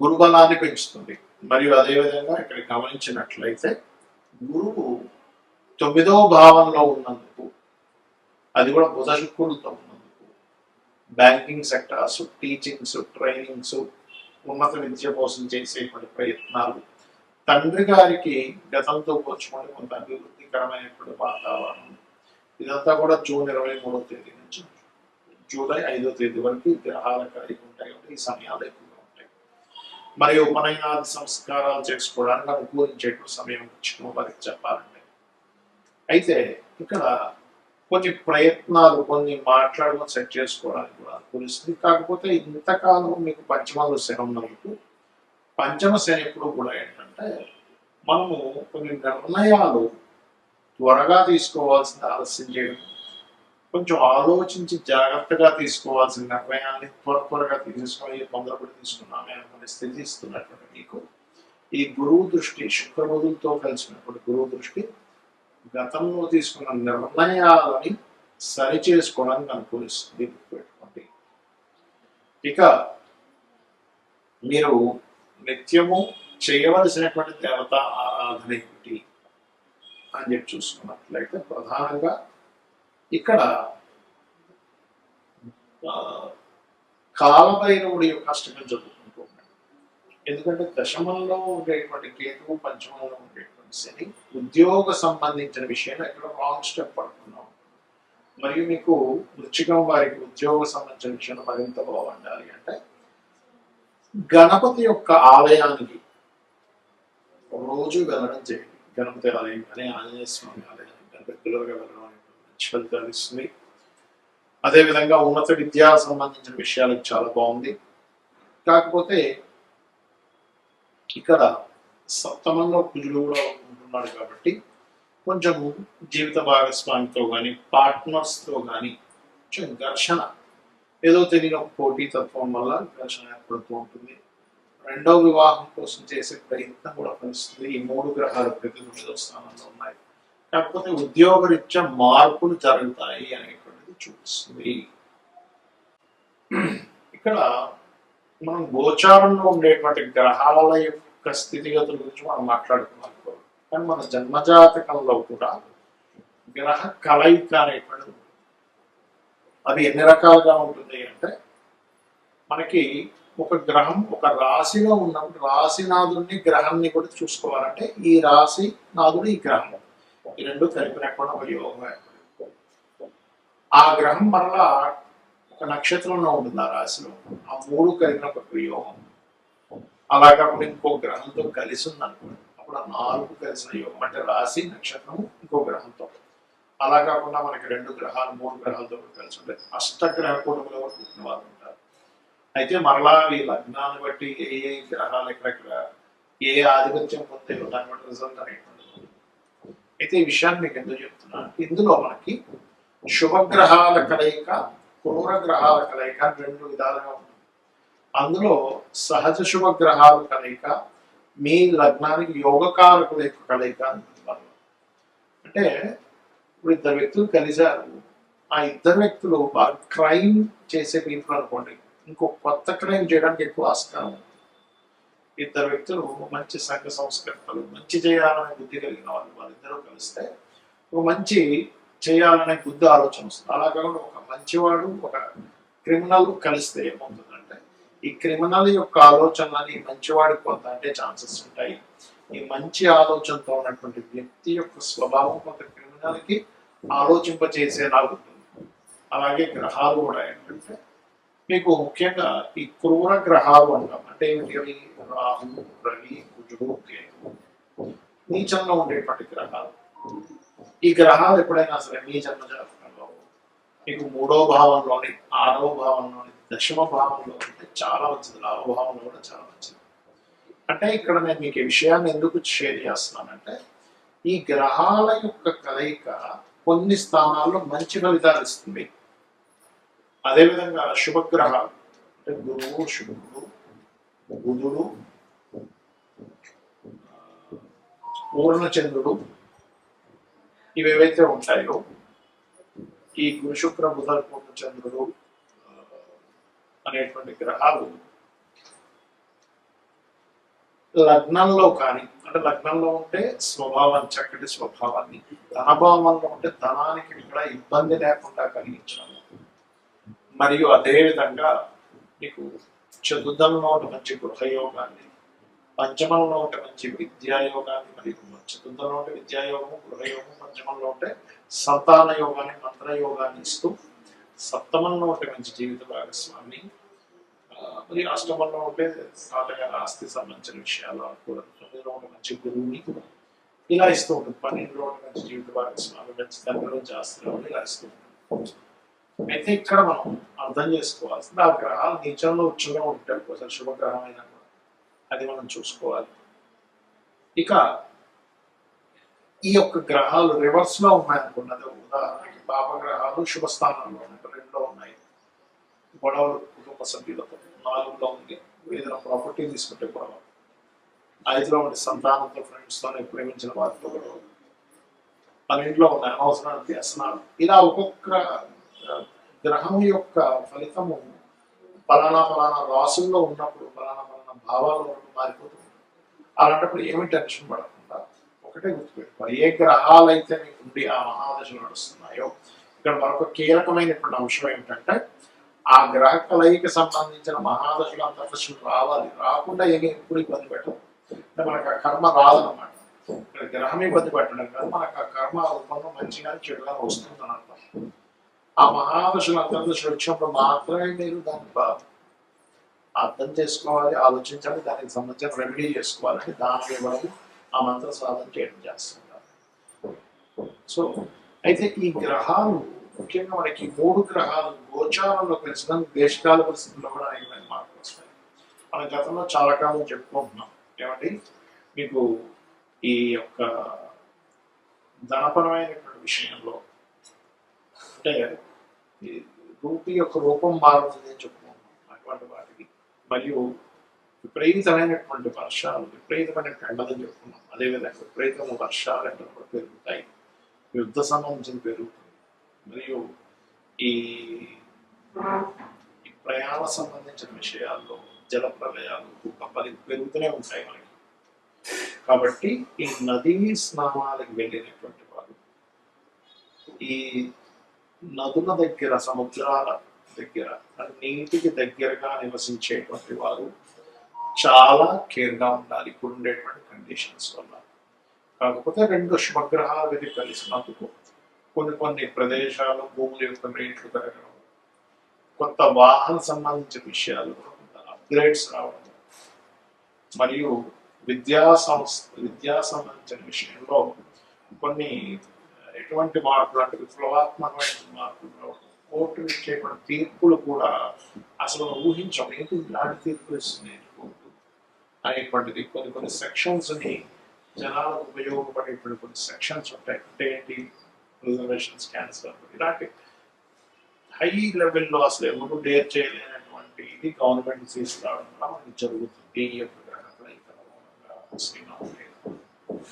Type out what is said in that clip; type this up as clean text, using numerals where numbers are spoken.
గురుబలాన్ని పెంచుతుంది. మరియు అదేవిధంగా ఇక్కడ గమనించినట్లయితే గురువు 9వ భావంలో ఉన్నందుకు, అది కూడా బుధ శుక్రులతో ఉన్నందుకు బ్యాంకింగ్ సెక్టార్స్, టీచింగ్స్, ట్రైనింగ్స్, ఉన్నత విద్య కోసం చేసేటువంటి ప్రయత్నాలు, తండ్రి గారికి గతంతో పోల్చుకుంటే కొంత అభివృద్ధికరమైనటువంటి వాతావరణం, ఇదంతా కూడా జూన్ 23వ తేదీ నుంచి జూలై 5వ తేదీ వరకు గ్రహాల కలిగి ఉంటాయి కాబట్టి ఈ సమయాలు ఎక్కువగా ఉంటాయి. మరియు ఉపనయనాది సంస్కారాలు చేసుకోవడానికి అనుకూలించేటువంటి సమయం ఇచ్చిన వారికి చెప్పాలంటే. అయితే ఇక్కడ కొన్ని ప్రయత్నాలు, కొన్ని మాట్లాడుకొని సెట్ చేసుకోవడానికి కూడా అనుకూలిస్తుంది. కాకపోతే ఇంతకాలం మీకు పంచమంలో శని ఉన్నందుకు, పంచమ శని ఎప్పుడు కూడా ఏంటంటే మనము కొన్ని నిర్ణయాలు త్వరగా తీసుకోవాల్సిన ఆలస్యం చేయడం, కొంచెం ఆలోచించి జాగ్రత్తగా తీసుకోవాల్సిన నిర్ణయాన్ని త్వరగా తీసేసుకొని తొందరపడి తీసుకున్నామే అనుకునే స్థితి ఇస్తున్నటువంటి మీకు ఈ గురువు దృష్టి, శుక్రబుధులతో కలిసినటువంటి గురువు దృష్టి గతంలో తీసుకున్న నిర్ణయాలని సరి చేసుకోవడానికి అనుకూలిస్తుంది. పెట్టుకోండి. ఇక మీరు నిత్యము చేయవలసినటువంటి దేవత ఆరాధన ఏమిటి అని చెప్పి చూసుకున్నట్లయితే ప్రధానంగా ఇక్కడ కాలభైరవుడి యొక్క అష్టకం చదువుకుంటూ ఉన్నాడు. ఎందుకంటే దశమంలో ఉండేటువంటి కేతువు, పంచమంలో ఉండేటువంటి శని ఉద్యోగ సంబంధించిన విషయంలో ఇక్కడ రాంగ్ స్టెప్ పడుతున్నాం. మరియు మీకు వృశ్చికం వారికి ఉద్యోగ సంబంధించిన విషయంలో మరింత బాగుండాలి అంటే గణపతి యొక్క ఆలయానికి రోజు వెళ్ళడం చేయండి. గణపతి ఆలయం కానీ ఆంజనేయ స్వామి ఆలయానికి కానీ రెగ్యులర్గా వెళ్ళడం అనేది మంచి ఫలితాలు ఇస్తుంది. అదేవిధంగా ఉన్నత విద్యా సంబంధించిన విషయాలకు చాలా బాగుంది. కాకపోతే ఇక్కడ సప్తమంలో కుజుడు కూడా ఉంటున్నాడు కాబట్టి కొంచెం జీవిత భాగస్వామితో కానీ పార్ట్నర్స్తో కానీ కొంచెం ఘర్షణ, ఏదో తెలియని ఒక పోటీతత్వం వల్ల ఘర్షణ ఏర్పడుతూ ఉంటుంది. రెండవ వివాహం కోసం చేసే ప్రయత్నం కూడా ఫలిస్తుంది. ఈ 3 గ్రహాలు ప్రతి 9వ స్థానంలో ఉన్నాయి. కాకపోతే ఉద్యోగరీత్యా మార్పులు జరుగుతాయి అనేటువంటిది చూపిస్తుంది. ఇక్కడ మనం గోచారంలో ఉండేటువంటి గ్రహాల యొక్క స్థితిగతుల గురించి మనం మాట్లాడుకున్నాం. కానీ మన జన్మజాతకంలో కూడా గ్రహ కలయిక అనేటువంటిది, అది ఎన్ని రకాలుగా ఉంటుంది అంటే మనకి ఒక గ్రహం ఒక రాశిలో ఉన్నప్పుడు రాశినాథుడిని గ్రహాన్ని కూడా చూసుకోవాలంటే ఈ రాశి నాథుడు, ఈ గ్రహం, ఈ రెండు కలిపినటువంటి ఒక యోగం. ఆ గ్రహం మరలా ఒక నక్షత్రంలో ఉంటుంది ఆ రాశిలో, ఆ 3 కలిపిన ఒక యోగం. అలా కాకుండా ఇంకో గ్రహంతో కలిసి ఉందనుకోండి, అప్పుడు ఆ 4 కలిసిన యోగం అంటే రాశి, నక్షత్రం, ఇంకో గ్రహంతో. అలా కాకుండా మనకి 2 గ్రహాలు 3 గ్రహాలతో కలిసి ఉంటాయి. అష్టగ్రహ కూటమిలో పుట్టిన వాళ్ళు ఉంటారు. అయితే మరలా ఈ లగ్నాన్ని బట్టి ఏ గ్రహాలు ఎక్కడెక్కడ ఏ ఆధిపత్యం పొందే దాన్ని బట్టి రిజల్ట్ అనేటువంటిది. అయితే ఈ విషయాన్ని మీకు ఎందుకు చెప్తున్నాను, ఇందులో మనకి శుభగ్రహాల కలయిక, క్రూర గ్రహాల కలయిక 2 విధాలుగా ఉంటుంది. అందులో సహజ శుభగ్రహాల కలయిక మీ లగ్నానికి యోగకారకుల యొక్క కలయిక అంటున్నారు. అంటే ఇప్పుడు 2 వ్యక్తులు కలిశారు, ఆ 2 వ్యక్తులు బాగా క్రైమ్ చేసే పీపుల్ అనుకోండి, ఇంకో కొత్త క్రైమ్ చేయడానికి ఎక్కువ ఆస్కారం ఉంది. 2 వ్యక్తులు మంచి సంఘ సంస్కర్తలు, మంచి చేయాలనే బుద్ధి కలిగిన వాళ్ళు, వాళ్ళిద్దరూ కలిస్తే ఒక మంచి చేయాలనే బుద్ధి ఆలోచన వస్తుంది. అలా కాకుండా ఒక మంచివాడు ఒక క్రిమినల్ కలిస్తే ఏమవుతుందంటే ఈ క్రిమినల్ యొక్క ఆలోచనలని మంచివాడికి కొంత అంటే ఛాన్సెస్ ఉంటాయి. ఈ మంచి ఆలోచనతో ఉన్నటువంటి వ్యక్తి యొక్క స్వభావం కొంత క్రిమినల్కి ఆలోచింపచేసేలా ఉంటుంది. అలాగే గ్రహాలు కూడా ఏంటంటే మీకు ముఖ్యంగా ఈ క్రూర గ్రహాలు అంటాం. అంటే ఏమిటి? రాహు, రవి, కుజుడు, కేతు, నీచంలో ఉండేటువంటి గ్రహాలు. ఈ గ్రహాలు ఎప్పుడైనా సరే మీ జన్మజాతకంలో మీకు 3వ భావంలోని, 6వ భావంలోని, దశమ భావంలో ఉంటే చాలా మంచిది. 4వ భావంలో కూడా చాలా మంచిది. అంటే ఇక్కడ నేను మీకు ఈ విషయాన్ని ఎందుకు షేర్ చేస్తున్నానంటే ఈ గ్రహాల యొక్క కలయిక కొన్ని స్థానాల్లో మంచి ఫలితాలు ఇస్తుంది. అదేవిధంగా శుభగ్రహాలు అంటే గురువు, శుక్రుడు, బుధుడు, పూర్ణచంద్రుడు, ఇవేవైతే ఉంటాయో ఈ గురు, శుక్ర, బుధ, పూర్ణచంద్రుడు అనేటువంటి గ్రహాలు లగ్నంలో కానీ, అంటే లగ్నంలో ఉంటే స్వభావం చక్కటి స్వభావాన్ని, ధనభావంలో ఉంటే ధనానికి కూడా ఇబ్బంది లేకుండా కలిగించడం, మరియు అదేవిధంగా మీకు చతుర్థంలో ఉంటే మంచి గృహయోగాన్ని, పంచమంలో ఉంటే మంచి విద్యాయోగాన్ని, మరియు చతుర్థంలో ఉంటే విద్యాయోగము, గృహయోగం, పంచమంలో ఉంటే సంతాన యోగాన్ని, మంత్రయోగాన్ని ఇస్తూ, సప్తమంలో ఉంటే మంచి జీవిత భాగస్వామి, మరి అష్టమంలో ఉంటే తాతగారి ఆస్తి సంబంధించిన విషయాలు అనుకోవడం, తొమ్మిదిలో ఉంటే మంచి గురువుని ఇలా ఇస్తూ ఉంటుంది, 12లో ఉంటే మంచి జీవిత భాగస్వామి, మంచి తండ్రి నుంచి ఆస్తిలో ఇలా ఇస్తూ ఉంటుంది. అయితే ఇక్కడ మనం అర్థం చేసుకోవాల్సింది ఆ గ్రహాలు నీచంలో ఉచ్చంగా ఉంటాయి, ఒకసారి శుభగ్రహం అయినా కూడా అది మనం చూసుకోవాలి. ఇక ఈ యొక్క గ్రహాలు రివర్స్ లో ఉన్నాయనుకున్నది ఉదాహరణకి పాపగ్రహాలు శుభస్థానంలో ఉన్నాయి, 2లో ఉన్నాయి, గొడవలు కుటుంబ సభ్యులతో, 4లో ఉంది ఏదైనా ప్రాపర్టీ తీసుకుంటే గొడవ, 5లో ఉండే సంతానంతో, ఫ్రెండ్స్తో, ప్రేమించిన వారితో గొడవ, 12లో ఉన్నాయి అనవసరమైన వ్యసనాలు. ఇలా ఒక్కొక్క గ్రహం యొక్క ఫలితము ఫలానా ఫలానా రాసుల్లో ఉన్నప్పుడు ఫలానా ఫలానా భావాల్లో ఉన్నప్పుడు మారిపోతుంది. అలాంటప్పుడు ఏమి టెన్షన్ పడకుండా ఒకటే గుర్తుపెట్టుకోవాలి, ఏ గ్రహాలు అయితే మీకు ఉండి ఆ మహాదశలు నడుస్తున్నాయో, ఇక్కడ మరొక కీలకమైనటువంటి అంశం ఏమిటంటే ఆ గ్రహ కలయికి సంబంధించిన మహాదశలు అంతర్దశలు రావాలి, రాకుండా ఎప్పుడు ఇబ్బంది పెట్టదు, అంటే మనకు ఆ కర్మ రాదన్నమాట. ఇక్కడ గ్రహం ఇబ్బంది పెట్టడం కాదు, మనకు ఆ కర్మ రూపంలో మంచిగా చెడుగా వస్తుందని అర్థం. ఆ మహాదశలు అంతర్దశలు వచ్చినప్పుడు మాత్రమే మీరు దాన్ని అర్థం చేసుకోవాలి, ఆలోచించాలి, దానికి సంబంధించిన రెమెడీ చేసుకోవాలని దానం ఇవ్వడం, ఆ మంత్ర సాధన చేయడం చేస్తుంటారు. సో అయితే ఈ గ్రహాలు ముఖ్యంగా మనకి 3 గ్రహాలు గోచారంలో కలిసిన దేశకాల పరిస్థితుల్లో కూడా అనేకమైన మార్పులు వస్తాయి. మన గతంలో చాలా కాలం చెప్పుకుంటున్నాం ఏమండి, మీకు ఈ యొక్క ధనపరమైనటువంటి విషయంలో అంటే రూపీ యొక్క రూపం మారుతుంది అని చెప్పుకుంటున్నాం అటువంటి వాటికి, మరియు విపరీతమైనటువంటి వర్షాలు, విపరీతమైన ఎండలని చెప్పుకున్నాం, అదేవిధంగా విపరీతమైన వర్షాలు ఎండలు కూడా పెరుగుతాయి, యుద్ధ సంబంధించిన పెరుగుతుంది, మరియు ఈ ప్రయాణ సంబంధించిన విషయాల్లో జల ప్రళయాలు పెరుగుతూనే ఉంటాయి మనకి. కాబట్టి ఈ నదీ స్నానాలకు వెళ్ళినటువంటి వారు, ఈ నదుల దగ్గర, సముద్రాల దగ్గర, నీటికి దగ్గరగా నివసించేటువంటి వారు చాలా కేర్గా ఉండాలి ఇప్పుడు ఉండేటువంటి కండిషన్స్ వల్ల. కాకపోతే 2 శుభగ్రహాలు ఇది కలిసినందుకు కొన్ని ప్రదేశాలు భూముల యొక్క రేట్లు పెరగడం, కొత్త వాహన సంబంధించిన విషయాలు కొంత అప్గ్రేడ్స్ రావడం, మరియు విద్యా సంబంధించిన విషయంలో కొన్ని ఎటువంటి మార్పులు అంటే విప్లవాత్మకమైన మార్పులు రావడం, కోర్టు ఇచ్చేటువంటి తీర్పులు కూడా అసలు ఊహించం, ఏంటి ఇలాంటి తీర్పులు ఇస్తుంది కోర్టు అనేటువంటిది. కొన్ని సెక్షన్స్ని జనాలకు ఉపయోగపడేటువంటి కొన్ని సెక్షన్స్ ఉంటాయి, అంటే ఏంటి రిజర్వేషన్స్ క్యాన్సర్, ఇలాంటి హై లెవెల్లో అసలు ఎవరు డేర్ చేయలేనటువంటి ఇది గవర్నమెంట్ తీసుకురావడం వల్ల మనకి జరుగుతుంది. ఈ యొక్క గ్రహ కలయికల మూలంగా శ్రీనాథ్